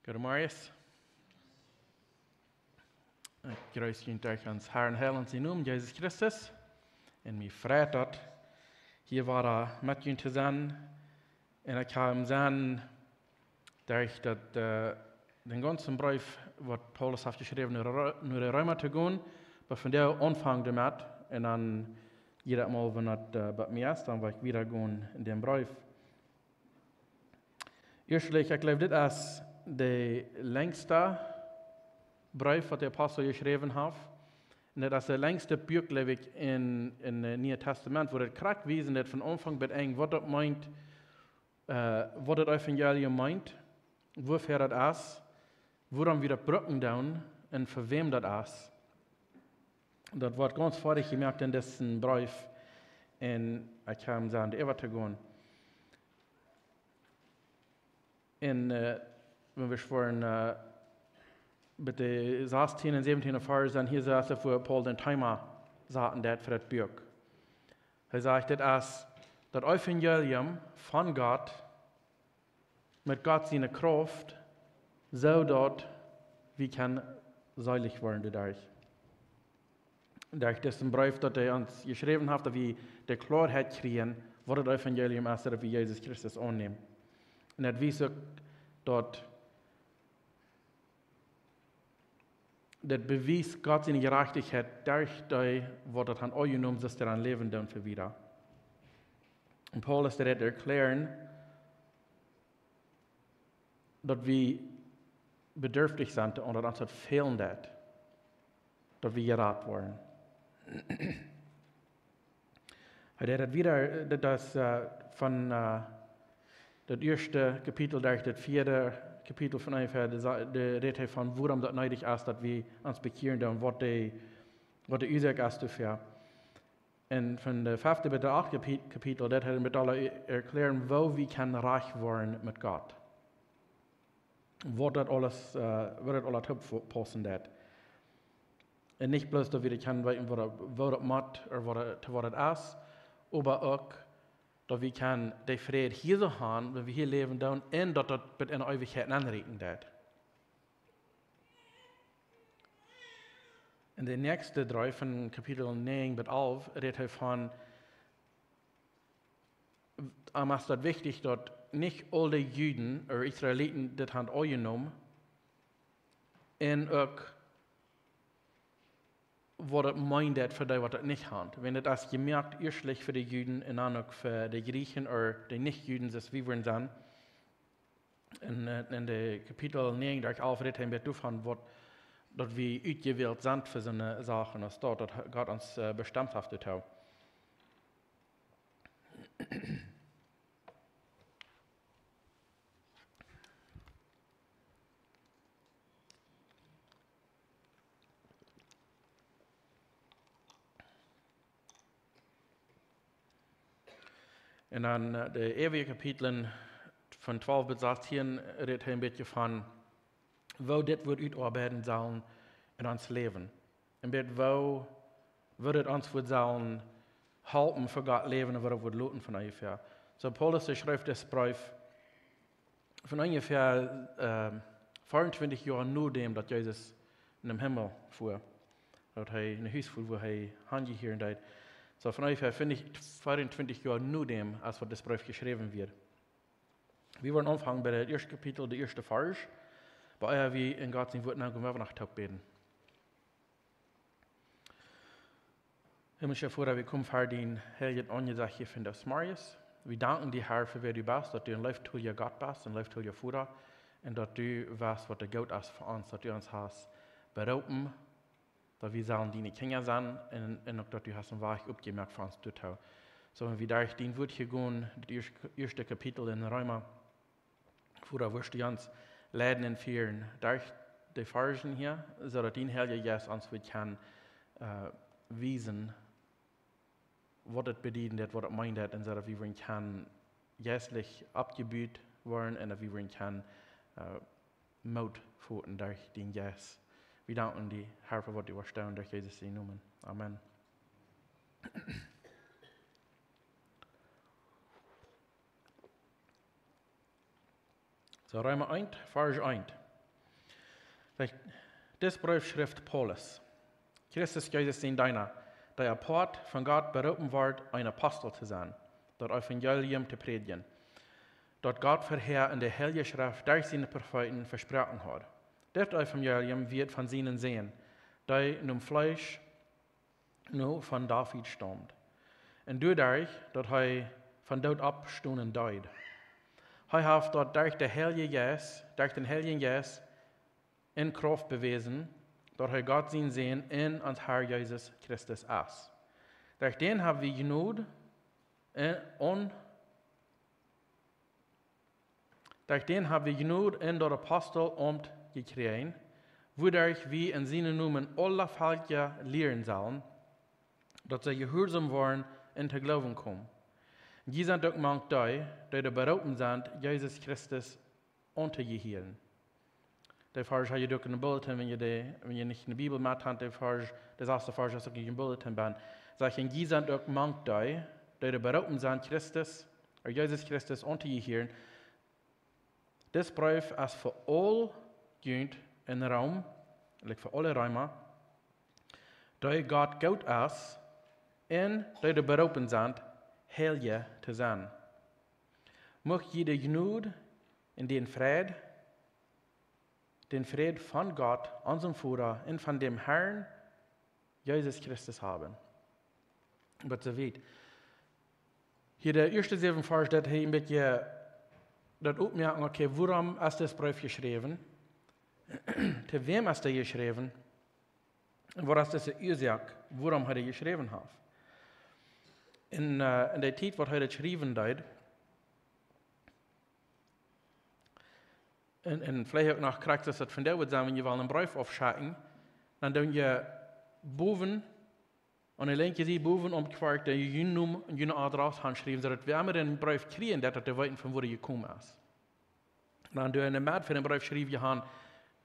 Goedemorgen. Ik kruis jullie terug ans Herrn Heiland zijn naam, Jezus Christus. En mij vreut dat hier waren met jullie te zijn. En ik ga hem zeggen, dat den ganzen brief, wat Paulus heeft geschreven, naar de Römer te gaan. Maar van daar aanvangen damit. En dan jedes Mal, wenn das bei mir ist, dann will ich wieder gehen in den Brief. Eerstelijk, ik geloof dit is de längste brief wat de apostel geschreven heeft. En dat is de längste boek, geloof ik, in het Nieuwe Testament, waar het krijgt wezen dat van aanvang tot eind wat dat meint, wat het evangelium meint, woher dat is, waarom we dat brücken doen en voor wem dat is. Dat wordt ganz fertig gemerkt in deze brief. En ik ga hem zeggen, de te gaan. En wenn wir vorhin mit den 16 und 17 Vers dann hier saßen, wo Paul den Timer sagten, der für das Buch. Sagt, das ist das Evangelium von Gott, mit Gott seine Kraft, so dort, wie kann seilig werden dadurch. Durch diesen Brief, den er uns geschrieben hat, dass wir die Klarheit kriegen, was das Evangelium ist, dass wir Jesus Christus annehmen. Und das wijst ook dat dat bewijst Gott seine Gerechtigkeit durch die, was das an euch genommen ist, daran leben dann für wieder. Und Paulus das erklären, dass wir bedürftig sind und dass uns fehlen das, dass wir gerat worden. Er hat wieder das von das erste Kapitel durch das vierte Kapitel von ungefähr der Rede von worum das nötig ist, dass wir uns bekehren und was die Ursache ist dafür. Und von der 5. bis 8. Kapitel, das hat mit alle erklären, wo wir kann reich werden mit Gott. Was das alles passen wird. Und nicht bloß, dass wir können wissen, wo das macht oder was das ist, aber auch, dass wir können die Friede hier so haben, wenn wir hier leben, und dass das mit einer Ewigkeit anreden wird. In den nächsten 3 von Kapitel 9 bis 11 redet er von, es ist wichtig, dass nicht alle Juden oder Israeliten das haben angenommen und auch was das meint für die, was das nicht hat. Wenn das gemerkt erstlich für die Juden und dann auch für die Griechen oder die Nicht-Juden, das wir wollen sein. In der Kapitel 9, da ich aufredet haben wir davon, dass wir ausgewählt sind für so eine Sachen, als dort, dass Gott uns bestimmt hat. Und dann die ewige Kapiteln von 12 bis 18 redet ein bisschen von, wo das wird utarbeiten sollen in uns Leben. Und wo wird es uns wird sollen halten für Gott leben und wo es wird loten von ungefähr. So Paulus schreibt das Brief von ungefähr 24 Jahren nur dem, dass Jesus in dem Himmel fuhr. Dass er in ein Haus fuhr, wo er Handy hier und da. So von ungefähr finde ich 24 Jahre nur dem, als was das Brief geschrieben wird. Wir wollen anfangen bei dem ersten Kapitel, der erste Vers. Bei euch wie in Gott sein Wort nach dem nach Tag beten. Himmlischer Vater, wir kommen vor den Heiligen Angesagt hier von des Marius. Wir danken dir, Herr, für wer du bist, dass du ein Leiftuliger Gott bist, ein Leiftuliger Vater, und dass du weißt, was der Gott ist für uns, dass du uns hast berufen, dass wir sollen deine Kinder sein und auch, dass du hast einen Weg abgemerkt für uns zu tun. So, wenn wir durch dein Wort hier gehen, das erste Kapitel in Römer, Vater, wirst du uns leiden und führen durch die Versen hier, so dass dein Heiliger Geist uns kann wiesen, was das bedeutet, was das meint, und so dass wir kann geistlich abgebüht werden und dass wir kann Mut führen durch den Geist. Wir danken dir, Herr, für was du erstellen durch Jesus in Namen. Amen. So, Römer 1, Vers 1. Das Brief schrift Paulus. Christus Jesus in deiner, der apart von Gott berufen wird, ein Apostel zu sein, das Evangelium zu predigen, dort Gott vorher in der Heilige Schrift durch seine Propheten versprochen hat. Das Evangelium wird von seinen sehen, die nun Fleisch nur von David stammt. Und dadurch, dass er von dort abstunden deut. Er hat dort durch den Heiligen Geist in Kraft bewiesen, dass er Gott sein Sehen in uns Herr Jesus Christus ist. Durch den haben wir Gnade in der Apostelamt gekriegt, wodurch wir in seinen Namen alle Völker lehren sollen, dass sie gehorsam waren und zu Glauben kommen. Die sind auch manche, die berufen sind, Jesus Christus unterzuhören. Der Vers habe ich auch in der Bulletin, wenn ihr nicht in der Bibel mit habt, der Vers, das erste Vers, das ich in der Bulletin bin, sagen, die sind auch manche, die berufen sind, Jesus Christus unterzuhören. Das Brief ist für alle Jünger in den Raum, für alle Räume, die Gott gut ist und die berufen sind, heilig zu sein. Möge jede Gnade in den Frieden von Gott, unserem Vater, und von dem Herrn Jesus Christus haben. Aber so weit. Hier der erste 7 Vers, das hier ein bisschen das aufmerken, okay, warum ist das Brief geschrieben? Zu wem ist er geschrieben? Und was ist das Ursache, warum er geschrieben hat? In der Zeit, wo er geschrieben hat, und vielleicht auch noch kriegt das von der Seite, wenn ihr einen Brief aufschauen, dann tun ihr boven, und dann lenkt ihr sie boven umgefragt, der Jünum und Jüne Adresse handschrieben, sodass wir immer den Brief kriegen, dass wir wissen, von wo er gekommen ist. Dann tun wir in für den Brief schrieben, Johann,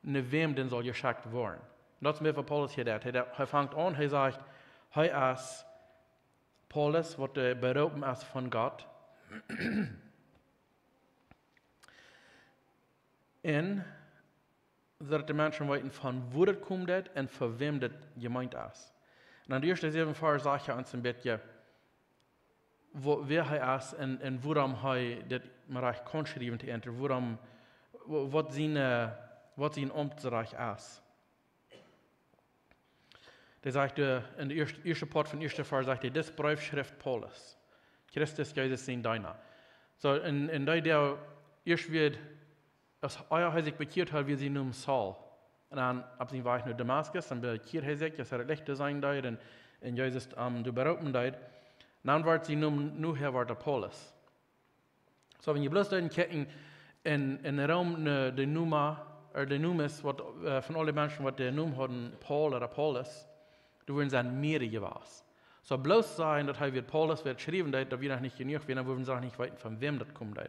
ne wem denn soll geschickt werden. Und das ist mir für Paulus hier, er fängt an, er sagt, er ist Paulus, was berufen ist von Gott, und dass die Menschen wissen, von wo das kommt und für wem das gemeint ist. Und an der ersten 7 Vers sagt er uns ein bisschen, wer er ist und warum er das Reich konschrieben hat, was sein Amtsreich ist. Der sagt, in der ersten Part von der ersten Vers sagt er, das Brief schrift Paulus. Christus Jesus in deiner. So, in der erst wird, als er sich bekehrt hat, wie sie nun Saul. Und dann, ab sie war ich nur Damaskus, dann bekehrt er sich, dass er Lichter sein deit, und Jesus du berufen deit. Und dann wird sie nun her, war der Paulus. So, wenn ihr bloß da kicken, in der Raum der Nummer, oder der Numis, von allen Menschen, was der Num hatten, Paul oder Paulus, du würden sagen, mehrere gewesen. So, bloß sagen, dass er Paulus wird geschrieben, da wir noch nicht genug, wir würden sagen, nicht weiter, von wem das kommt.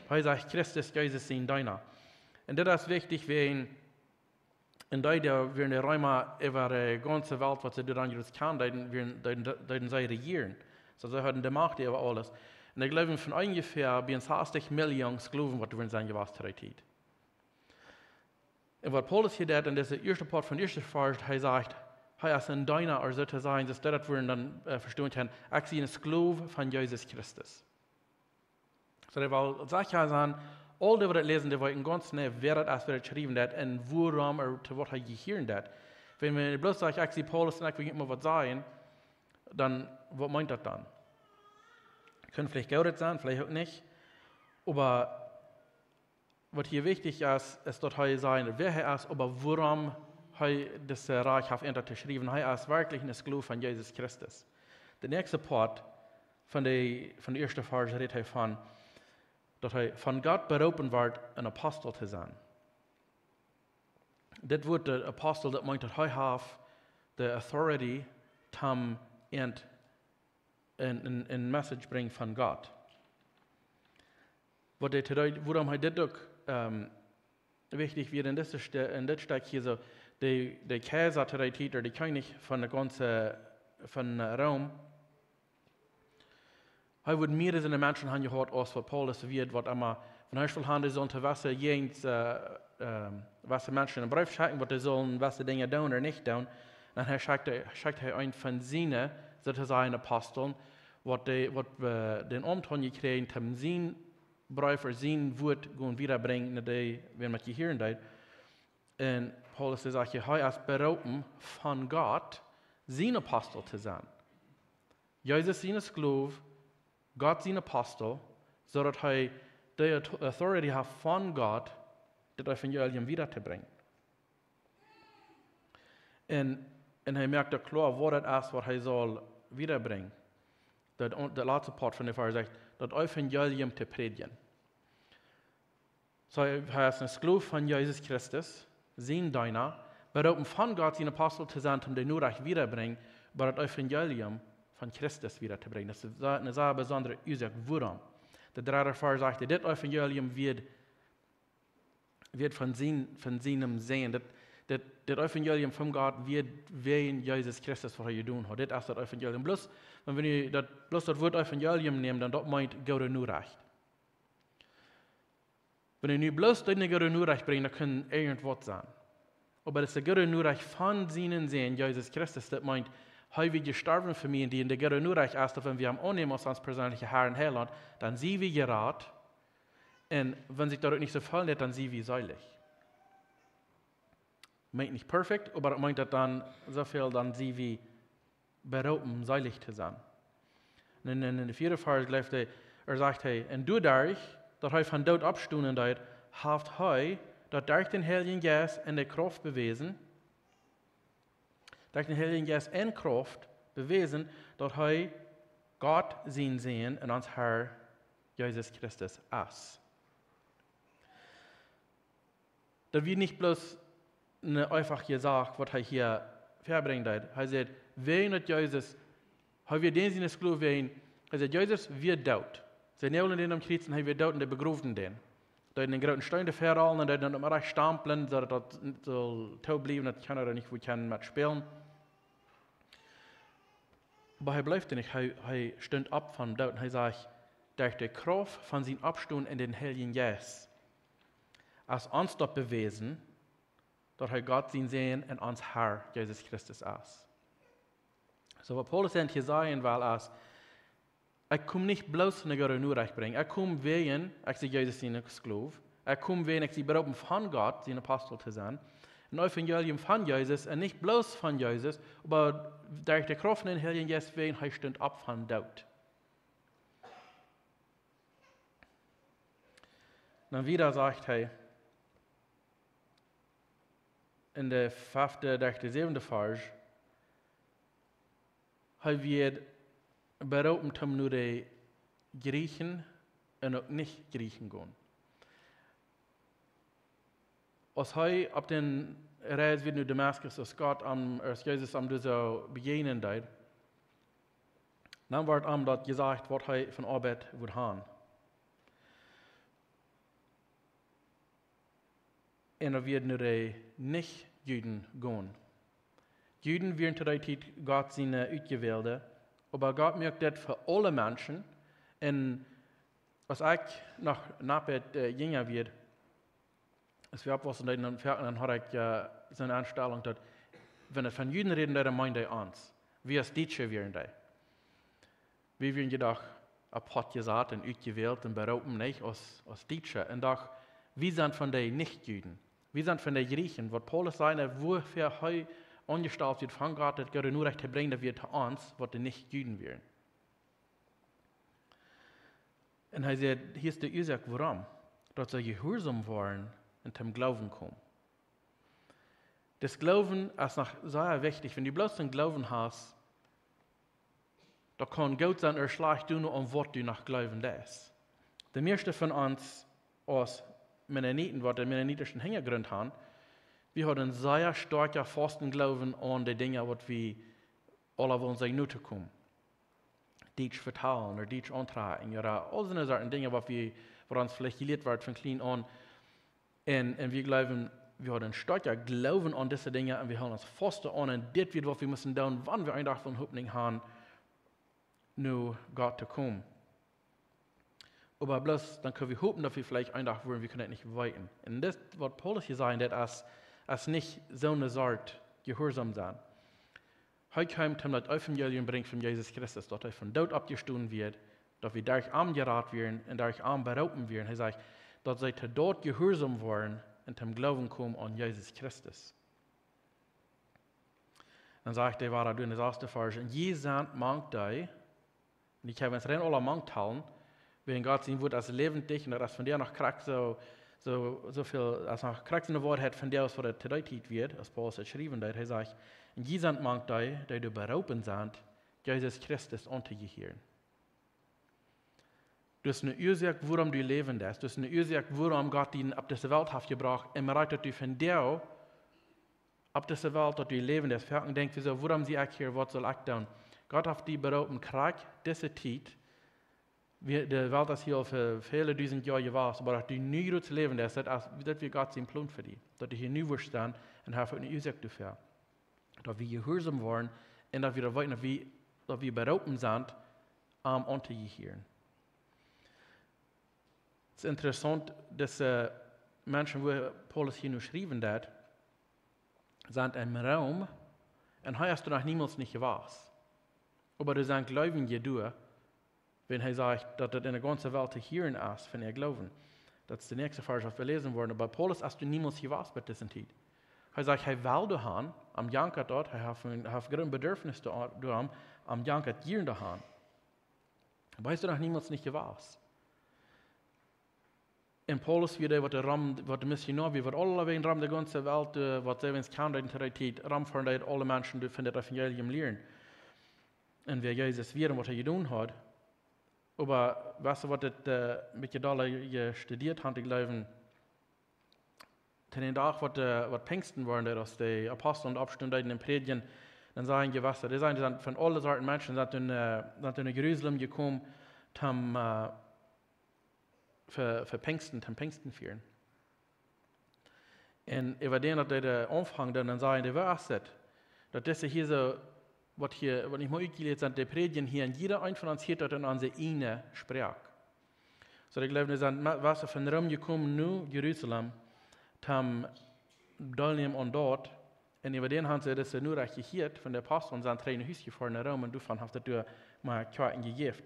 Er sagt, Christus Jesus in deiner. Und das ist wichtig, wenn in der wir in der Römer über die ganze Welt, was sie daran jetzt kann, dann sie regieren. So, sie haben die Macht über alles. Und ich glaube, von ungefähr 60 Millionen Sklaven, was wir sagen, was trägt. Und was Paulus hier tut, in dieser ersten Part von der ersten Vers, er sagt, er ist in deiner, oder so zu sagen, dass wir dann verstehen können, ich bin ein Sklave von Jesus Christus. So, der will sicher sein, all die, die das lesen, die wollen ganz nah, wer das ist, wer das geschrieben hat, und warum zu was er gehört hat. Wenn wir bloß sagen, ich sehe Paulus und ich will immer was sagen, dann, was meint das dann? Können vielleicht Geld sein, vielleicht auch nicht. Aber was hier wichtig ist, ist, dass er sagen, wer er ist, aber warum er das Reich hat geschrieben. Er ist wirklich ein Sklave von Jesus Christus. Der nächste Part von der ersten Vers redet er von, dass er von Gott berufen wird, ein Apostel zu sein. Das wird der Apostel, das meint, dass er hat die Authority, zum ein Message bringen von Gott. Warum er das auch wichtig wird, in das steht hier so, der Kaiser der Titel, der König von der ganzen von Rom, er wird mehr als in den Menschen haben gehört, als was Paulus wird, was immer Und ich will haben, die sollen zu was was Menschen im Brief schicken, was die sollen, was die Dinge tun oder nicht tun. Und er schickt ein von seinen, sozusagen Aposteln, was den Umton gekriegt, haben sein Brief oder sein Wort wiederbringen, wenn man die hören hat. Und Paulus sagt, er ist berufen von Gott, sein Apostel zu sein. Jesus sein Sklave, Gott sein Apostel, so dass er die Authority hat von Gott, das Evangelium wiederzubringen. Und er merkt klar, wo das ist, was er soll wiederbringen. Der letzte Part von der Vers sagt, das Evangelium zu predigen. So, er ist ein Sklave von Jesus Christus, sein Diener, berufen von Gott, sein Apostel zu sein, um den Nurreich wiederzubringen, aber das Evangelium von Christus wiederzubringen. Das ist eine sehr besondere Ursache, warum. Der dritte Vers sagt, das Evangelium wird von seinem Sehen, das Evangelium von Gott wird wegen Jesus Christus, was er getan hat. Das ist das Evangelium. Bloß, wenn wir das Wort Evangelium nehmen, dann das meint Gott nur recht. Wenn wir nicht bloß das Gott nur recht bringen, dann können irgendwas sein. Aber das ist Gott nur recht von seinen Sehen, Jesus Christus, das meint, er wird gestorben für mich, die in der Gott nur recht ist, wenn wir am annehmen als persönliche Herr und Heiland, dann sie wie gerat. Und wenn sich dadurch nicht so fallen lässt, dann sie wie seilig. Meint nicht perfekt, aber meint das dann so viel, dann sie wie berufen, seilig zu sein. Und in der vierten Vers sagt er, und dadurch, dass er von Tod abgestunden hat, hat er, dass durch den Heiligen Geist in der Kraft bewiesen, durch den Heiligen Geist in Kraft bewiesen, dass er Gott sehen und uns Herr Jesus Christus ist. Das wird nicht bloß eine einfache Sache, was er hier verbringt hat. Er sagt, wen hat Jesus, er wird den seines Sklaven wen, er sagt, Jesus wird tot. Sie nehmen den am Kreuz und er wird tot und er begrufen den. Da in den großen Steine verrollen und dann immer recht stampeln, so dass das so tot bleiben, das kann er nicht gut mitspielen. Aber er bleibt nicht, er stimmt ab von dort und er sagt, durch die Kraft von seinem Abstand in den Heiligen Geist, als uns dort bewiesen, dass er Gott sehen und uns Herr Jesus Christus ist. So, was Paulus hier sagen will, ist, ich komme nicht bloß eine Gott nur recht bringen, ich komme wegen, ich sehe Jesus sein Sklave, ich komme wegen, ich sie berufen von Gott, sein Apostel zu sein, ein Evangelium von Jesus und nicht bloß von Jesus, aber durch die Kraft in den Heiligen Geist wegen, er stimmt ab von dort. Dann wieder sagt er, in der 5. durch die 7. Vers, er wird berufen, um nur die Griechen und auch nicht Griechen gehen. Als er auf den Reis wird in Damaskus, als Jesus am so begegnen hat, dann wird ihm dort gesagt, was er von Arbeit wird haben. Und er wird nur die Nicht-Juden gehen. Juden werden zu der Zeit Gott seine Ausgewählte, aber Gott merkt das für alle Menschen. Und als ich nach Napet jünger wird, als wir abwasser dann hatte ich so eine Anstellung, dass, wenn wir von Juden reden, dann meint er uns. Wir als Deutsche wären da. Wir werden jedoch ein Pot gesagt und ausgewählt und berufen nicht als Deutsche. Und doch, wir sind von den Nicht-Juden. Wir sind von den Griechen. Was Paulus sagt, wofür er angestellt wird von Gott, das Gott nur recht zu bringen, wird zu uns, was die Nicht-Juden wären. Und er sagt, hier ist die Ursache, warum? Dass sie gehorsam waren und zum Glauben kommen. Das Glauben ist noch sehr wichtig. Wenn du bloß den Glauben hast, da kann Gott sein erschleicht du nur was du nach Glauben lässt. Die meisten von uns als Mennoniten, die den mennonitischen Hintergrund haben, wir haben einen sehr starken, festen Glauben an die Dinge, die wir alle wollen sich nutzen kommen. Deutsch vertalen oder Deutsch antragen oder all so Sachen, Dinge, die uns vielleicht gelehrt wird von klein an. Und wir glauben, wir haben einen starken Glauben an diese Dinge und wir haben uns fest an, und das wird, was wir müssen tun, wann wir einen von Hoffnung haben, nur Gott zu kommen. Aber bloß, dann können wir hoffen, dass wir vielleicht einen Tag wollen, wir können das nicht weiten. Und das, was Paulus hier sagt, dass als nicht so eine Sorte gehorsam sein. Heute kommt das Evangelium bringt von Jesus Christus, dass er von dort abgestoßen wird, dass wir dadurch arm geraten werden und dadurch arm berauben werden. Er sagt, dass sie dort gehorsam waren und zum Glauben kommen an Jesus Christus. Dann sagt er, war er in der ersten Vers, und je sind mangt die, und ich habe uns rein alle mangt teilen, wenn Gott sein Wort als lebendig und das von dir noch kriegt, so viel, als noch kriegt ein Wort hat von dir, was vor der Zeit wird, als Paulus es geschrieben hat, er sagt, und je sind mangt die du berauben sind, Jesus Christus untergehören. Du hast eine Ursache, warum du leben lässt. Du hast eine Ursache, warum Gott ihn auf diese Welt hat gebracht. Und man reicht, dass du von dir auf diese Welt, dass du leben lässt. Und denkst, wieso, warum sie ich hier, was soll ich tun? Gott hat die berauben, Krieg, diese Zeit. Die Welt ist hier für viele tausend Jahre gewesen, aber dass du nie zu leben lässt, das wird Gott sein Plan für dich. Dass du hier nie wirst und hast eine Ursache dafür. Dass wir gehorsam waren und dass wir weiter, dass wir berauben sind, untergehören. Es ist interessant, dass Menschen, wo Paulus hier nur geschrieben hat, sind im Raum und hier hast du noch niemals nicht gewusst. Aber du sagst, glauben je du, wenn er sagt, dass das in der ganzen Welt hier ist, von ihr glauben. Das ist die nächste Vers, was wir lesen wollen. Aber Paulus hast du niemals gewusst bei dieser Zeit. Er sagt, er will du haben, am Jankert dort, er hat ein Bedürfnis du haben, am Jankert hier zu haben. Aber hast du noch niemals nicht gewusst. In Paulus wieder, wat de missionaar, wat alle wegen ram de ganze Welt, wat ze wens kan in der Zeit, ram von dat alle Menschen die von das Evangelium lernen. Und wer Jesus wird und was getan hat. Aber weißt du, was das mit Jedala studiert hat, ich glaube, den Tag, was Pfingsten waren, dass die Apostel und Abstände in den Predigen, dann sagen die, was die sind von allen Sorten Menschen, sind in Jerusalem gekommen, für Pfingsten führen. Und über den, dass der Anfang dann sagen, der war es, dass das hier so, was ich mal ausgelegt habe, die Predigen hier, und jeder ein von uns hier hat dann an seine eigene Sprache. So, ich glaube, wir sind was von Rom gekommen, nur Jerusalem, tam Dalnium und dort, und über den haben sie das nur recherchiert, von der Apostel, und sind drei in Hüs gefahren in Rom, und davon haben sie mal Karten gegeben.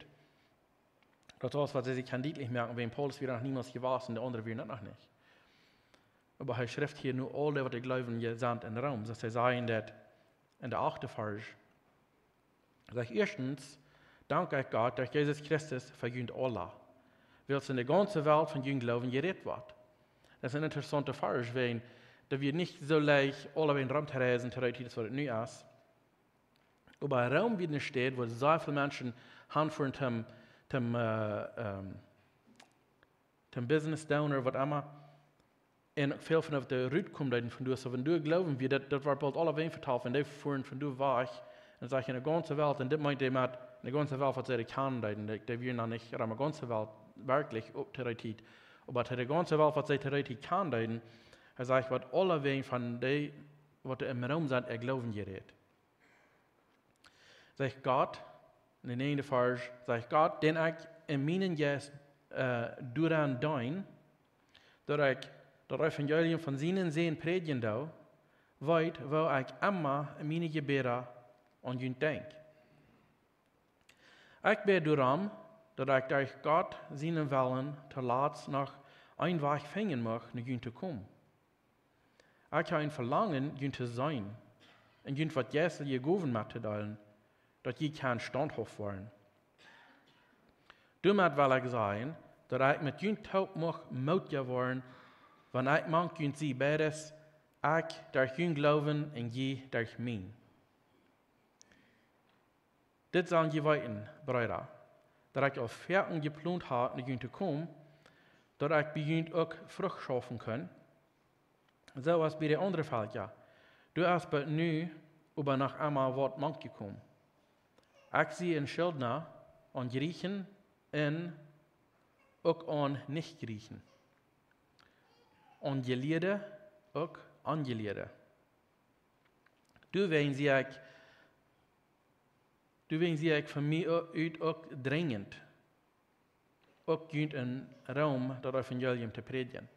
Das ist, was sie kann deutlich merken, wenn Paulus wieder noch niemals gewusst und der andere wieder noch nicht. Aber er schreibt hier nur alle, was die Glauben sind in Rom. So sie sagen, dass in der 8. Vers, sagt erstens, danke ich Gott, dass Jesus Christus vergönnt Allah. Weil es in der ganzen Welt von jungen Glauben geredet wird. Das ist ein interessanter Vers, weil wir nicht so leicht alle in Rom reisen, das was es nu ist. Aber Rom wieder steht, wo so viele Menschen handführen, zum Business down oder was immer. Und veel van de Ruud komt uit van du. So, wenn du glauben wir, dat war bald alle ween vertaald, wenn die fuhren von du weg, und sag ich in der ganzen Welt, und das meint die mit, in der ganzen Welt, was sie kann, die wir noch nicht, in der ganzen Welt wirklich theoretisch. Aber in der ganzen Welt, was sie theoretisch kann, er sagt, was alle ween von die, was im Raum sind, glauben gerät. Sagt Gott, in der 9. Vers, sagt Gott, den ich in meinen Jes duran dein, dass ich das Evangelium von seinen Seen predigen da, weit, wo ich immer meine Gebete an ihn denke. Ich bete darum, dass ich durch Gott seinen Willen zuletzt noch ein Weg finden mag, nach ihn zu kommen. Ich habe ein Verlangen, ihn zu sein, und ihn was Jesus gegeben mitzuteilen, dass ich kein standhaft werden. Damit will ich sagen, dass ich mit ihm taub mag, mutig werden, wenn ich mag ihn sie beides, ich durch ihn glauben und je durch mich. Das sind die Weiten, Brüder, dass ich auf Fährten geplant habe, nach ihm zu kommen, dass ich bei ihm auch Frucht schaffen kann. So was bei der anderen Fall, ja. Du hast bei nu, aber nach einmal Wort Mann gekommen. Ich sehe in Schildner an Griechen und auch an Nicht-Griechen. An Gelehrte, auch Angelehrte. Du wen sie ich von mir aus auch dringend. ook kunt in Rom dat evangelium te predigen.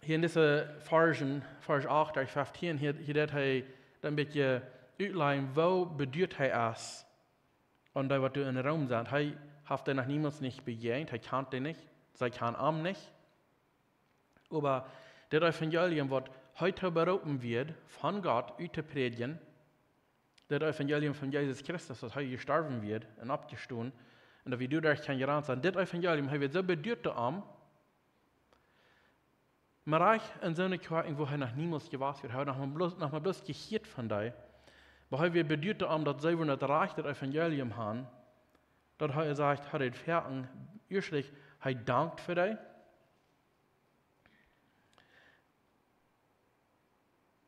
Hier in deze versen, vers 8 tot 15, hier dat hij een beetje uitleggen, wat bedoelt hij als, und dat wat du in Rom sagt. Hij heeft er noch niemals nicht begegnet, hij kannt den nicht, zij kan am nicht. Aber das Evangelium, was heute berufen wird, von Gott uit te predigen, das Evangelium von Jesus Christus, das heute gestorben wird und abgestanden, und dass wir dadurch kann gerannt sein, das Evangelium, wird so bedeutet am, maar ich in so einer Kirche, wo er noch niemals gewasst wird, er noch mal bloß gehört von dir, wo er wird bedeutet am, dass sie nicht reich das Evangelium haben, dass er sagt, er hat fertig, erstlich, er dankt für dich.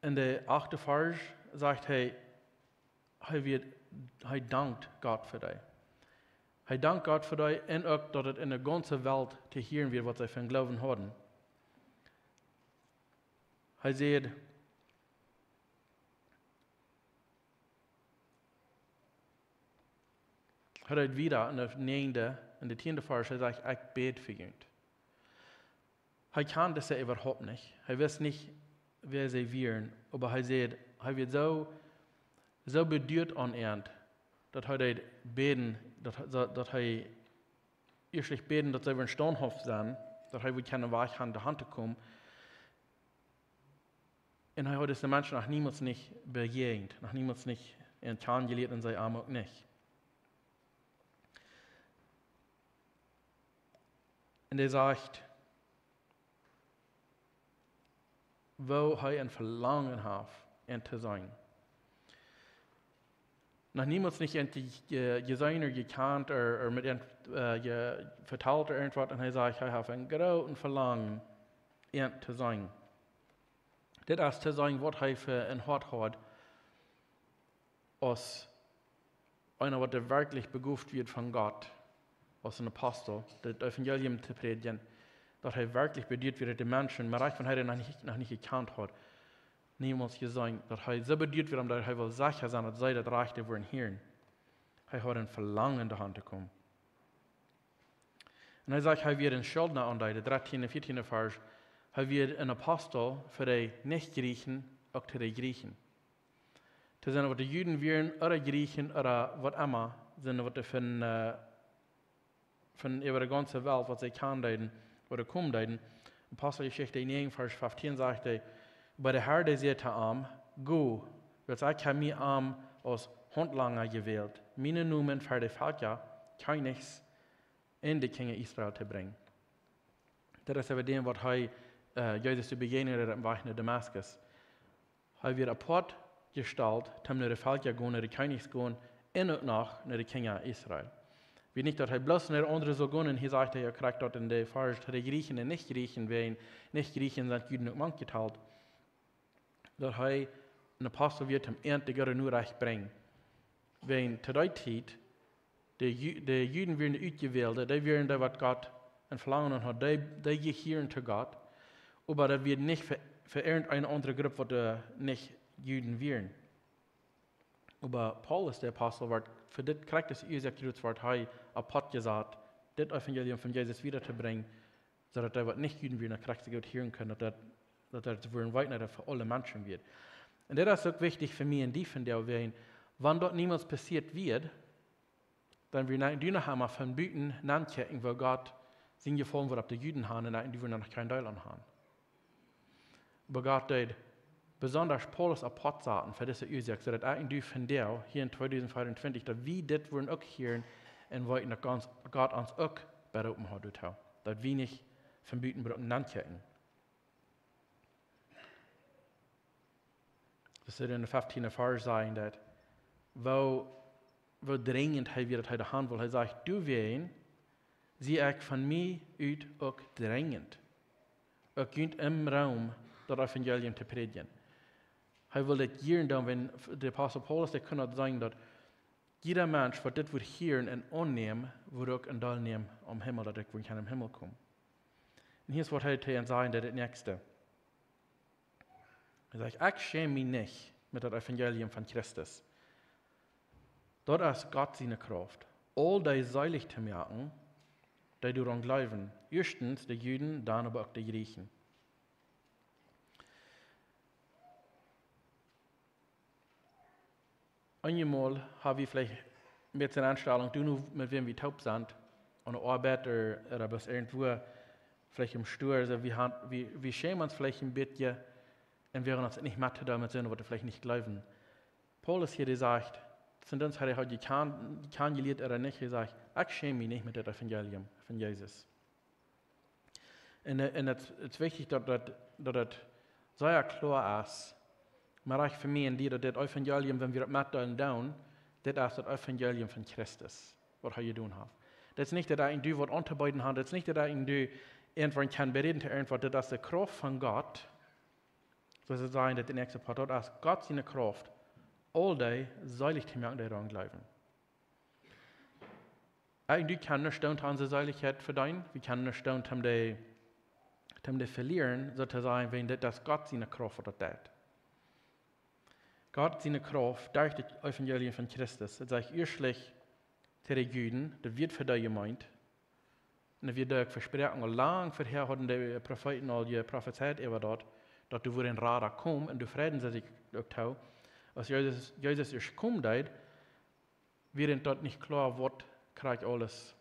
In der 8. Vers sagt er dankt Gott für dich. Er dankt Gott für dich und auch, dass es in der ganzen Welt zu hören wird, was sie von Glauben haben. Er sagt, er wieder in der 9. in der 10. Vers, er sagt, ich bete für ihn. Er kann das ja überhaupt nicht. Er weiß nicht, wer sie wären, aber er sagt, er wird so bedeutet an ihn, dass er beten, dass er erstlich beten, dass sie standhaft sind, dass er keine Weich an der Hand kommen. Und er hat es den Menschen noch niemals nicht begegnet, noch niemals nicht in Kahn gelehrt und sei Armut nicht. Und er sagt, wo er ein Verlangen hat, ihn zu sein. Noch niemals nicht gesehen gekannt oder mit ihm verteilt oder irgendwas, und er sagt, ich habe ein großes Verlangen, ihn zu sein. Das ist zu sein, was er für ein Hort hat, als einer, der wirklich berufen wird von Gott, als ein Apostel, das Evangelium zu predigen, dass er wirklich bedeutet wird, die Menschen, aber von er noch nicht gekannt hat, niemals gesehen, dass er so bedeutet wird, dass er will sicher sein, dass sie das Rechte wollen hören. Er hat ein Verlangen in der Hand bekommen. Und er sagt, er wird ein Schuldner an der 13. und 14. Vers, er wird ein Apostel für die Nicht-Griechen, auch für die Griechen. Das sind, was die Juden wären, oder Griechen, oder was immer, sind, was von über die ganze Welt, was sie kann, oder kommen. Apostelgeschichte 9, Vers 15 sagt er, bei der Herr, der sagt am, go, weil ich habe mich als Handlanger gewählt, meine Numen für die Völker, Königs in die Kinder Israel zu bringen. Das ist aber dem, was Jesus zu begegnen hat im Weg nach Damaskus. Er wird apart gestellt, um nach den Völker gehen, nach den Königs gehen, und auch nach den Kinder Israel. Wie nicht, dass er bloß nach anderen so gehen, und hier sagt er, kriegt dort in der Vers, die Griechen und Nicht-Griechen, wenn Nicht-Griechen sind Juden und Mann geteilt, dass er ein Apostel wird, die Gott nur recht bringen. Wenn zu der Zeit, die Juden werden ausgewählt, die werden da, was Gott ein Verlangen hat, die gehören zu Gott, aber das wird nicht für irgendeine andere Gruppe, die nicht Juden wären. Aber Paulus, der Apostel, wird für das kriegt es gesagt, wird er apart gesagt, das Evangelium von Jesus wiederzubringen, sodass er nicht Juden wären, kriegt sie gut hören können, dass das weiter für alle Menschen wird. Und das ist auch wichtig für mich in die von der Welt, wenn dort niemals passiert wird, dann wir die noch einmal von Büten nachdenken, wo Gott sind gefallen wird, ob die Juden haben, und die würden noch kein Teil haben. Aber Gott hat besonders Paulus apart sagen für diese Ursache, so dass eigentlich von der hier in 2024, dass wir das wollen auch hören und wollen, dass Gott uns auch berufen hat, dass wir nicht von Büten berufen nachdenken. Das soll in der 15. Vers sein, dass wo dringend er wird heute handeln will. Er sagt, du wen, sie ich von mir uit auch dringend. Auch könnt im Raum das Evangelium zu predigen. Er will das hören, dann, wenn der Apostel Paulus, der kann sagen, dass jeder Mensch, der das wird hören und annehmen, wird auch ein Teil nehmen am Himmel, dass er kann im Himmel kommen. Und hier ist, was er sagen, das nächste. Er sagt, ich schäme mich nicht mit dem Evangelium von Christus. Dort ist Gott seine Kraft. all die seilig zu merken, die daran glauben. Erstens die Juden, dann aber auch die Griechen. Einmal habe ich vielleicht mit der Anstellung, du mit wem wir taub sind, und Arbeit oder was irgendwo, vielleicht im Stur, also wir schämen uns vielleicht ein bisschen, und wir uns nicht matt damit sind, was wir vielleicht nicht glauben. Paulus hier, der sagt, Sonst hat er heute kann gelehrt oder nicht gesagt, ich schäme mich nicht mit dem Evangelium von Jesus. Und es ist wichtig, dass das sehr klar ist, aber für mich und die, dass das Evangelium, wenn wir das mitteilen, das ist das Evangelium von Christus, was wir tun haben. Das ist nicht, dass ich was unterbeiden habe, das ist nicht, dass ich irgendwann kann bereden zu irgendwas, das ist die Kraft von Gott, so sie sagen, dass der nächste Part, das ist Gott seine Kraft, all day seilig zu merken, die daran glauben. Eigentlich kann nicht stehen, unsere Seiligkeit verdienen, wir können nicht stehen, die verlieren, sozusagen, wenn das Gott seine Kraft hat. Gott seine Kraft durch das Evangelium von Christus, das sage ich erstlich zu den Juden, das wird für die gemeint, und das wird durch Versprechen, lang vorher hatten die Propheten all die prophezeit über dort, dass du würden Radar kommen und du Frieden sich auch. Als Jesus erst kommt, wird dort nicht klar, was kriegt alles.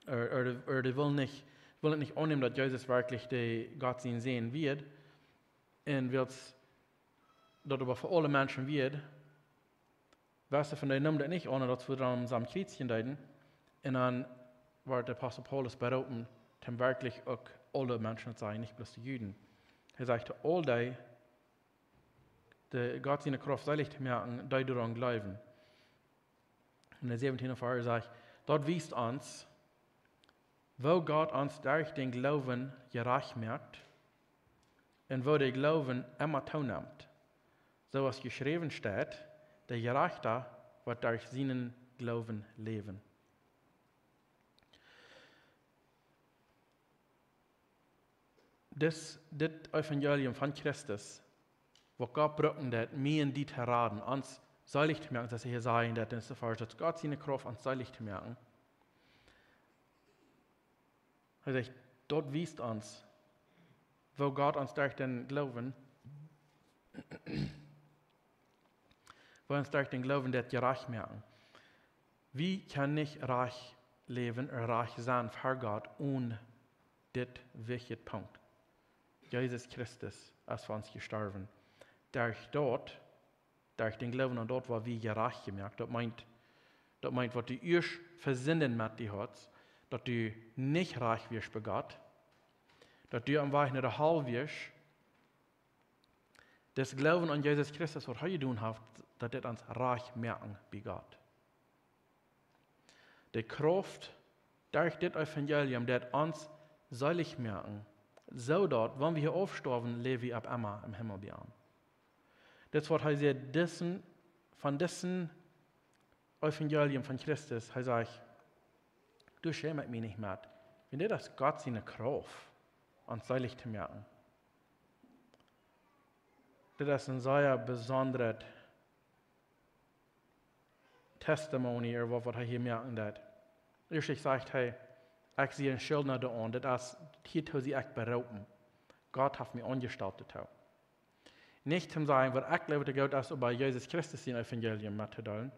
Die will nicht annehmen, dass Jesus wirklich die Gott sehen wird. Und wird es dort aber für alle Menschen wird. Weißt du, von denen nimmt das nicht an, dass wir dann am Kreuzchen deuten. Und dann wird der Apostel Paulus berufen, dem wirklich auch alle Menschen zu sein, nicht bloß die Juden. Er sagte, all die, Gott seine Kraft seilig zu merken, die daran glauben. In der 17. Vers sagt, dort wies uns, wo Gott uns durch den Glauben gerecht merkt und wo der Glauben immer zunimmt. So was geschrieben steht, der Gerechte wird durch seinen Glauben leben. Das Evangelium von Christus, wo Gott brücken hat, mir in die Terraden, uns seilig zu merken, dass sie hier sagen, dass Gott seine Kraft uns seilig zu merken. Er sagt, dort wiest uns, wo Gott uns durch den Glauben, das gerecht merken. Wie kann ich reich leben oder reich sein für Gott ohne das wichtige Punkt? Jesus Christus ist für uns gestorben. Durch den Glauben an dort, wo wir gerecht gemerkt, das meint, was du erst versinnen mit dir hast, dass du nicht reich wirst bei Gott, dass du am Weg nicht der Hall wirst, das Glauben an Jesus Christus, was er tun hat, dass das uns reich merken bei Gott. Die Kraft durch das Evangelium, das uns seilig merken, so dort, wenn wir hier aufsterben, leben wir ab immer im Himmel bei ihm. Das was er sagt, von diesem Evangelium von Christus, er sagt, du schämst mich nicht mehr. Wenn dir das Gott seine Kraft uns seilig zu merken, das ist ein sehr besonderes Testimony, oder was er hier merken hat. Erstlich sagt er, ich sehe ein Schild da an, das ist, hier tue sie echt berauben. Gott hat mich angestaltet. Nicht zu sagen, was ich glaube, Gott ist, über Jesus Christus sein Evangelium mitzuteilen.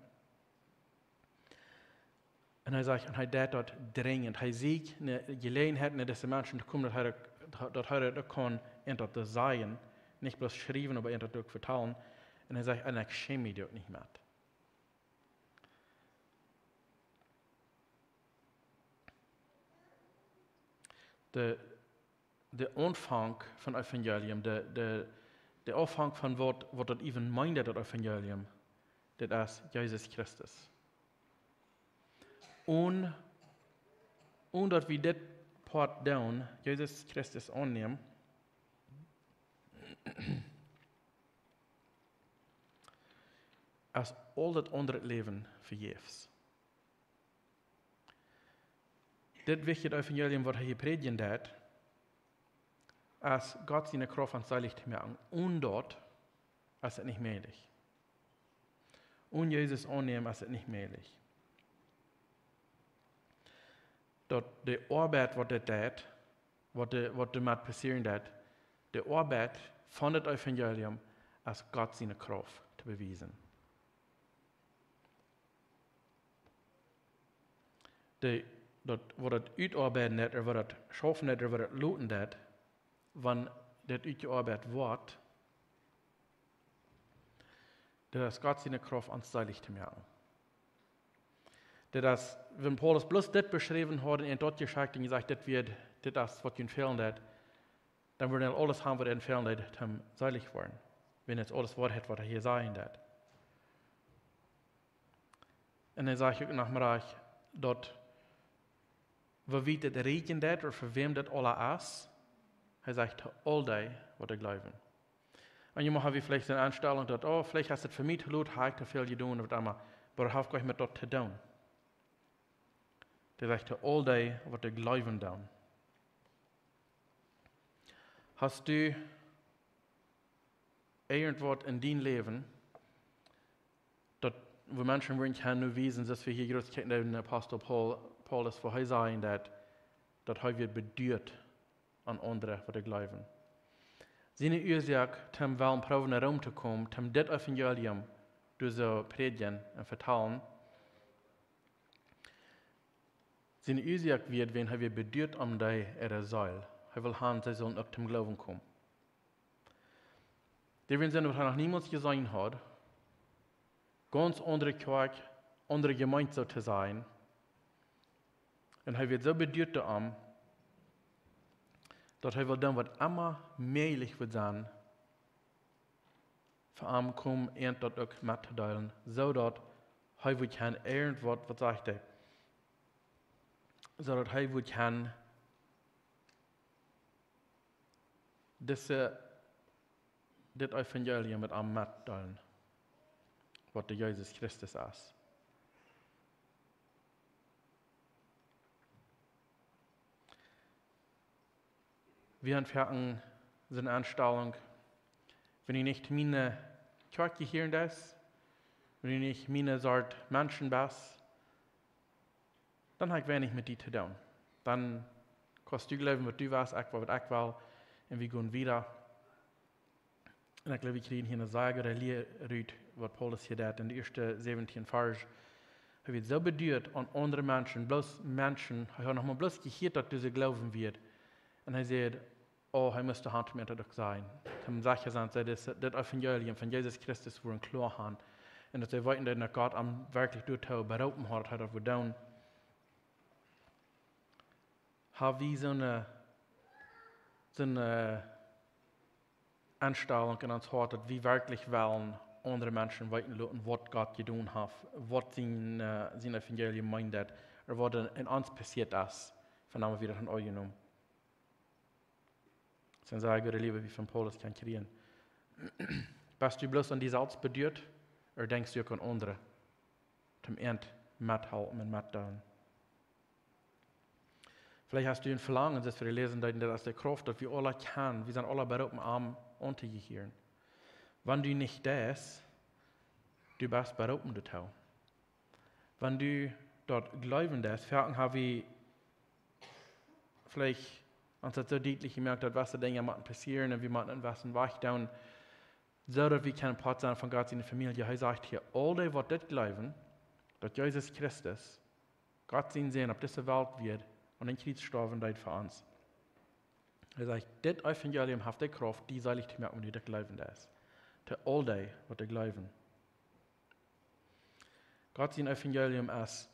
Und er sagt, und er das dort dringend. Er sieht eine Gelegenheit, dass die Menschen kommen, dass er das kann, das sagen, nicht bloß schreiben, aber das vertellen. Und er sagt, ich schäme mich dort nicht mehr. Der Anfang von Evangelium, der Anfang von was das even meint, das Evangelium, das ist Jesus Christus. Und dass wir das Part down, Jesus Christus annehmen, als all das andere Leben vergebens. Das wichtige Evangelium, was er hier predigen hat, als Gott seine Kraft ans Seilig zu merken, und dort ist es nicht möglich. Und Jesus annehmen ist es nicht möglich. dat de arbeid wat dit deed, wat er met passeren deed, de arbeid van het evangelium als God zijn kracht te bewijzen. Wat het uitarbeiden deed, of wat het schaffen deed, of wat het loten deed, wanneer dit uitgearbeidet wordt, dat is God zijn kracht aansteilig te maken. Dat is, wenn Paulus bloß das beschrieben hat und dort gesagt und gesagt, das ist, was ihn fehlen hat, dann würde er alles haben, was er fehlen hat, um seilig werden. Wenn jetzt alles Wort hat, was er hier sagen hat. Und dann sage ich auch noch mal, dass, wie das reden hat, oder für wem das alle ist, er sagt, all die, was er glauben. Und jemand hat vielleicht eine Einstellung, dass, vielleicht hast du das für mich gelohnt, habe ich da viel getan, aber ich habe gar nicht mit dort zu tun. Der sagt, all die, was er glauben tun. Hast du irgendwas in dein Leben, dat wo Menschen wollen können wissen, dass wir hier gerade den Apostel Paulus vorher sagen, dass er wird bedeutet an andere, was er glauben. Seine Ursache, zum Wollen proben, nach Rom zu kommen, zum das Evangelium durch so predigen und vertalen, seine Ursache wird, wenn er wird bedeutet an der Säule. Er will haben, sie sollen auch zum Glauben kommen. Der will sein, was er noch niemals gesehen hat, ganz andere Kirche, andere Gemeinde so zu sein. Und er wird so bedeutet am, dass er will dann, was immer möglich wird sein, für ihn kommen und das auch mitzuteilen, so dass er wird kann irgendwas, was sagt er, so dass er wird kann das Evangelium mit ihm mitteilen, was der Jesus Christus ist. Wir entfernen seine Anstellung, wenn ich nicht meine Kirche hier in das, wenn ich nicht meine Sorte Menschen bin, dann habe ich wenig mit dir zu tun. Dann kannst du glauben, was du weißt, ich was ich will, und wir gehen wieder. Und ich glaube, wir kriegen hier eine Sage oder Lehre, was Paulus hier hat, in den ersten 17 Vers. Er wird so bedeutet an andere Menschen, bloß Menschen, er hat nochmal bloß gehört, dass du sie glauben wird. Und er sagt, er müsste Hand mit dir sein. Dann sagt er, das Evangelium von Jesus Christus wurde klar haben. Und dass er weiter, dass Gott am wirklich berufen hat, hat er getan. Haben wir so eine Anstellung in uns Hort, dass wir wirklich wollen, andere Menschen weiterlassen, was Gott getan hat, was sein Evangelium meint, oder was in uns passiert ist, von dem wir wieder von euch genommen. Dann sage ich, Liebe, wie von Paulus kann kriegen. Bist du bloß an die Salz bedeutet, oder denkst du auch an andere, zum End mithalten und mitteilen? Vielleicht hast du ein Verlangen, dass wir lesen, dass der Kraft, dass wir alle können, wir sind alle berufen, arm untergehören. Wenn du nicht das, du bist berufen, du tau. Wenn du dort glauben das, fragen haben wir vielleicht uns so deutlich gemerkt, dass was Dinge passieren und wir müssen was wegdown, so dass wir kein Part sein von Gott in der Familie. Er sagt hier, all die, was das glauben, dass Jesus Christus Gott sehen auf dieser Welt wird, und den Krieg sterben für uns. Er sagt, das Evangelium hat die Kraft, die soll ich merken, die das glauben ist. Zu all die, was die glauben. Gott sein Evangelium ist,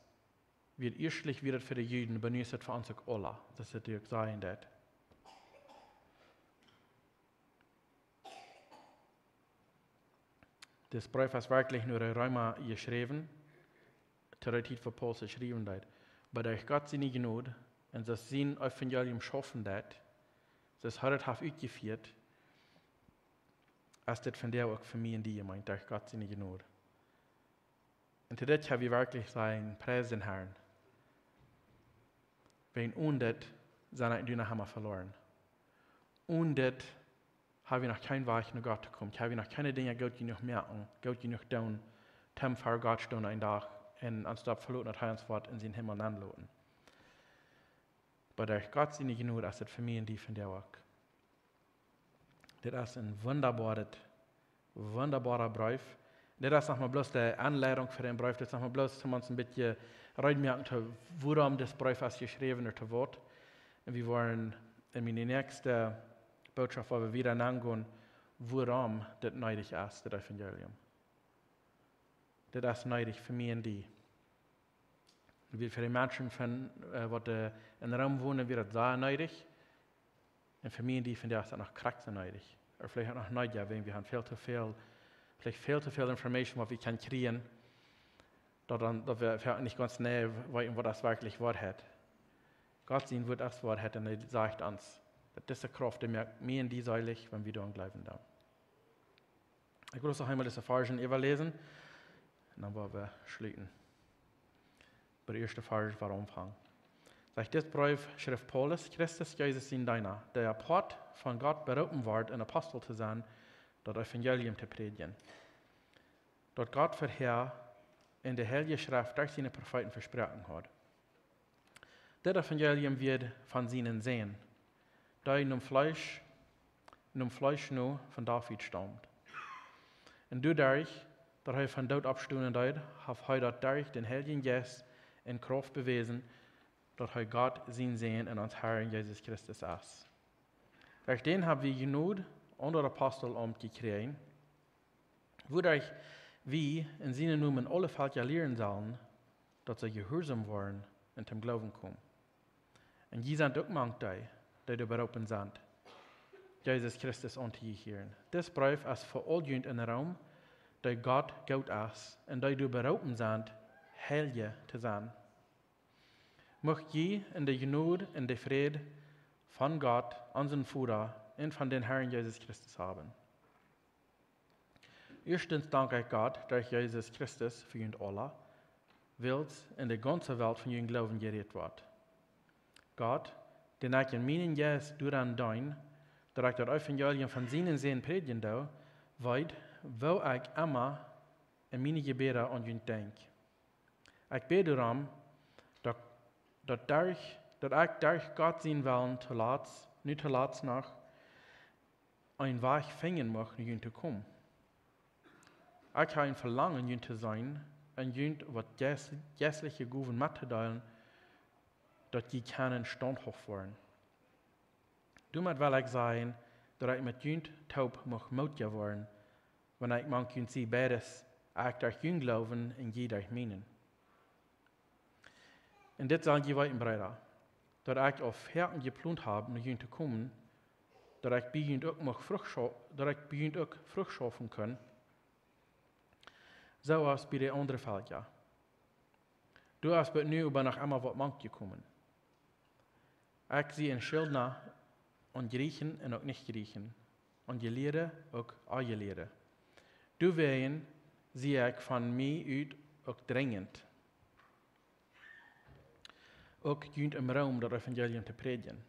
wird erstlich wieder für die Juden, benutzt für uns alle. Das ist natürlich sein, das. Das Brief ist wirklich nur in Römer geschrieben, zu der Zeit, wo Paulus geschrieben hat. Aber durch Gott seine Gnade, und das sein Evangelium schaffen hat, das hat er ausgeführt, ist das von der auch für mich und die gemeint, durch Gott seine Gnade. Und zu das habe ich wirklich sagen, preis den Herrn. Wenn ohne das seine Dünne haben wir verloren. Ohne das haben wir noch kein Weg nach Gott gekommen. Haben wir noch keine Dinge Gott genug merken, Gott genug tun, für Gott stehen ein Tag und anstatt verloren hat er uns Wort in den Himmel anlassen. Aber durch Gott seine Gnade ist es für mich und die von dir auch. Das ist ein wunderbarer Brief. Das ist nochmal bloß die Anleitung für den Brief. Das ist nochmal bloß, dass wir uns ein bisschen reinmerken, worum das Brief ist geschrieben wird. Und wir wollen in meine nächste Botschaft, wo wir wieder nachgehen, worum das nötig ist, das Evangelium. Das ist nötig für mich und die. Wie für die Menschen, die in einem Raum wohnen, wird das sehr nötig. Und für mich und die finde ich das noch krass nötig. Oder vielleicht auch noch nötig, wenn wir haben viel zu viel Information, was wir können kriegen, dass wir nicht ganz näher wissen, was das wirklich Wort hat. Gott sehen, was das Wort hat, und er sagt uns, dass diese Kraft, die merkt mir und die seilig, wenn wir daran glauben. Ich will noch einmal diese Versen überlesen, und dann wollen wir schließen. Bei der ersten Vers war Umfang. Sagt das Brief, schrift Paulus, Christus Jesus in deiner, der Port von Gott berufen wird, ein Apostel zu sein, das Evangelium zu predigen. Dort Gott für Herr in der Heilige Schrift durch seine Propheten versprochen hat. Das Evangelium wird von ihnen sehen, da in dem Fleisch nur von David stammt. Und dadurch, dass er von Tod abgestoßen ist, hat er durch den Heiligen Geist in Kraft bewiesen, dass er Gott sein Sehen in uns Herrn Jesus Christus ist. Durch den haben wir genug unter der Apostelamt gekriegt, wodurch wir in seinen Namen alle Völker lehren sollen, dass sie gehorsam waren und zum Glauben kommen. Und die sind auch manche, die berufen sind, Jesus Christus anzuhören. Das Brief ist für all jene in den Raum, die Gott gut ist und die berufen sind, heilig zu sein. Möcht je in der Gnade und der Friede von Gott, unseren Vater, und von den Herrn Jesus Christus haben. Erstens danke ich Gott durch Jesus Christus für ihn alle, weil in der ganzen Welt von ihren Glauben geredet wird. Gott, den ich in meinen Jes daran dein, dass ich das Evangelium von seinen Sehen predigen darf, weiß, wo ich immer in meine Gebete an ihn denke. Ich bete darum, dass ich durch Gott sein Willen nicht zuletzt noch ein Weg finden möchte, ihn zu kommen. Ich habe ein Verlangen, ihn zu sein, und ihn, was geistliche Gaben mitzuteilen, dass die können standhaft werden. Damit will ich sagen, dass ich mit ihn taub mutig werden, wenn ich manchmal sie beides, ich durch ihn glauben und je durch meinen. Und das sagen die weiten Brüder, dass ich auf Herzen geplant habe, nach ihn zu kommen, dass ich bei ihm auch Frucht schaffen kann, so als bei den anderen Völkern. Du hast bei nu aber noch einmal was mank gekommen. Ich sehe in Schildner und Griechen und auch nicht Griechen, und je Lehre auch alle Lehre. Du wehen sehe ich von mir uit auch dringend. Auch jünt im Raum das Evangelium zu predigen.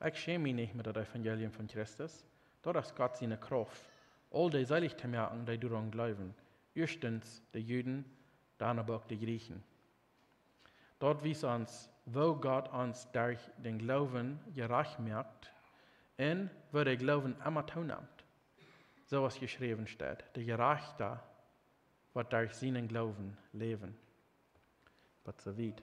Ich schäme mich nicht mit dem Evangelium von Christus, dort ist Gott seine Kraft, all die selig zu merken, die daran glauben. Erstens die Juden, dann aber auch die Griechen. Dort wies uns, wo Gott uns durch den Glauben gerecht macht und wo der Glauben immer zunimmt. So was geschrieben steht, der Gerechte wird durch seinen Glauben leben. Was so weit.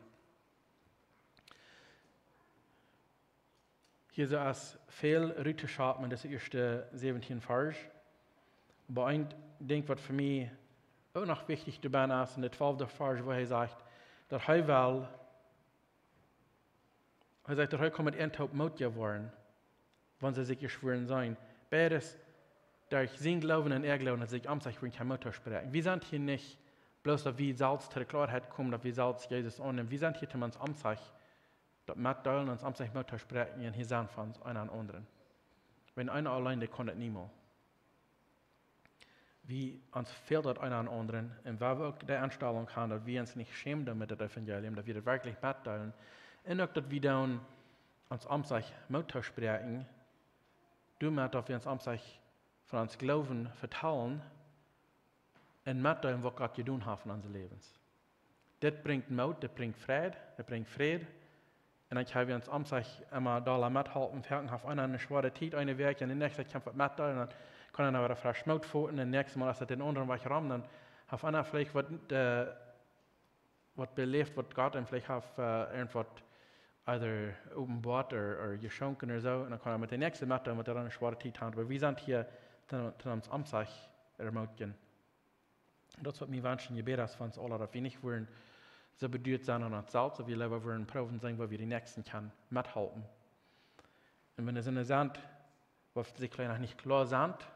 Hier ist viel Rüteschaft in das erste 17 Vers. Aber ein Ding, was für mich auch noch wichtig dabei ist, in der 12. Vers, wo er sagt, dass er sagt, dass er kommt ein Taub mutig worden, wenn sie sich geschworen sein. Beides durch sein Glauben und er Glauben, dass sich am sich kein Mutter sprechen. Wir sind hier nicht bloß, dass wir Salz zu der Klarheit kommen, dass wir Salz Jesus annehmen. Wir sind hier, um uns am sich, dass mitteilen uns am sich Mutter sprechen, und hier sind von uns einer an anderen. Wenn einer allein, der kann das niemals. Wie uns fehlt das einer an anderen, und weil wir auch die Anstellung haben, dass wir uns nicht schämen mit dem Evangelium, dass wir das wirklich mitteilen, und auch, dass wir dann uns am sich Mutter sprechen, damit, dass wir uns am sich von uns Glauben verteilen und mitteilen, was Gott getan hat in unserem Leben. Das bringt Mut, das bringt Friede, En dan gaan we ons om zich immer daar methalten, verken auf eine schwere Zeit eine Weg, en de nächste kämpft wat met daar, en dan kan er weer frisch mout voeten, en de nächste Mal, als het den anderen weg ram, dan auf einer vielleicht wat beleefd, wat Gott en vielleicht auf irgendwas either openbaart oder geschenken oder so, und dann kann er mit der nächsten met daar, met der eine schwere Zeit haben. Aber wir sind hier, dann uns om sich ermutigen. Dat is wat mij wünschen, je beter van ons allen, dat we niet worden so beduurd zijn aan onszelf, dat we liever worden proeven zijn waar we die nächsten kan methalten. En wenn es in der Sand, wo sie vielleicht noch nicht klar sind,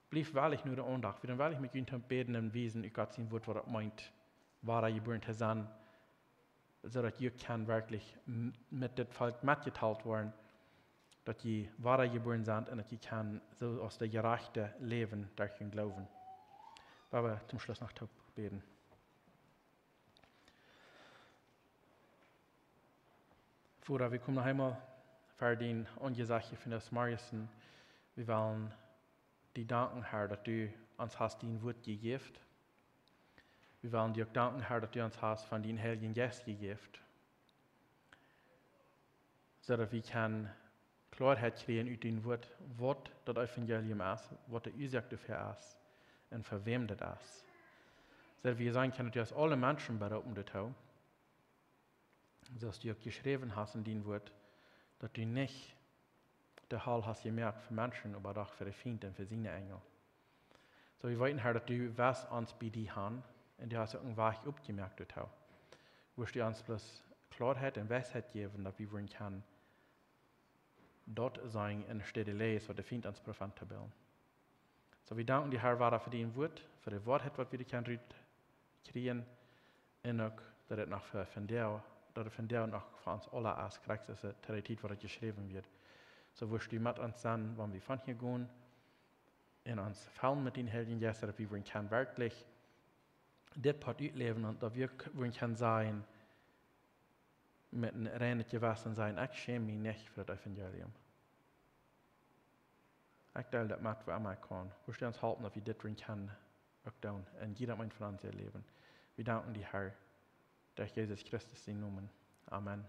blieb wahrlich nur der Andacht. Wir dann wahrlich mit ihnen beten und wiesen, ich Gott sein Wort, was er meint, war er geboren zu sein, so dass ihr kann wirklich mit dem Volk mitgeteilt werden, dass ihr wahrer geboren sind und dass ihr kann so aus der gerechten Leben durch den Glauben. Weil wir zum Schluss noch beten. Vater, wir kommen noch einmal für den Ungesache von das Mariusen. Wir wollen dir danken, Herr, dass du uns hast dein Wort gegeben. Wir wollen dir danken, Herr, dass du uns hast von deinem Heiligen Geist gegeben. So dass wir kann Klarheit kriegen über dein Wort, was das Evangelium ist, was der Ursache dafür ist und für wem das ist. So dass wir sagen können, dass du alle Menschen berufen dazu, so dass du geschrieben hast in dein Wort, dass du nicht der Hall hast gemerkt für Menschen, aber auch für die Feinde und für seine Engel. So wir wollen, Herr, dass du was uns bei dir haben, und du hast einen Weg abgemerkt dazu. Wo du uns bloß Klarheit und Weisheit geben, dass wir wollen können, dort sein in der Stelle lesen, was der Feind uns profan zu bilden. So wir danken dir, Herr, Vater, für dein Wort, für die Wahrheit, was wir können kriegen, und auch, dass es noch von dir und auch von uns alle ist, kriegst du es der Zeit, wo es geschrieben wird. So wirst du mit uns sein, wenn wir von hier gehen, in uns fallen mit den Heiligen Geist, dass wir können wirklich das Part ausleben und dass wir können sein, mit einem reinen Gewissen sein, ich schäme mich nicht für das Evangelium. Ich teile das mit, wo immer ich kann. Wirst du uns helfen, dass wir das können, auch tun, in jedem von uns erleben. Wir danken dir, Herr, durch Jesus Christus, den Namen. Amen.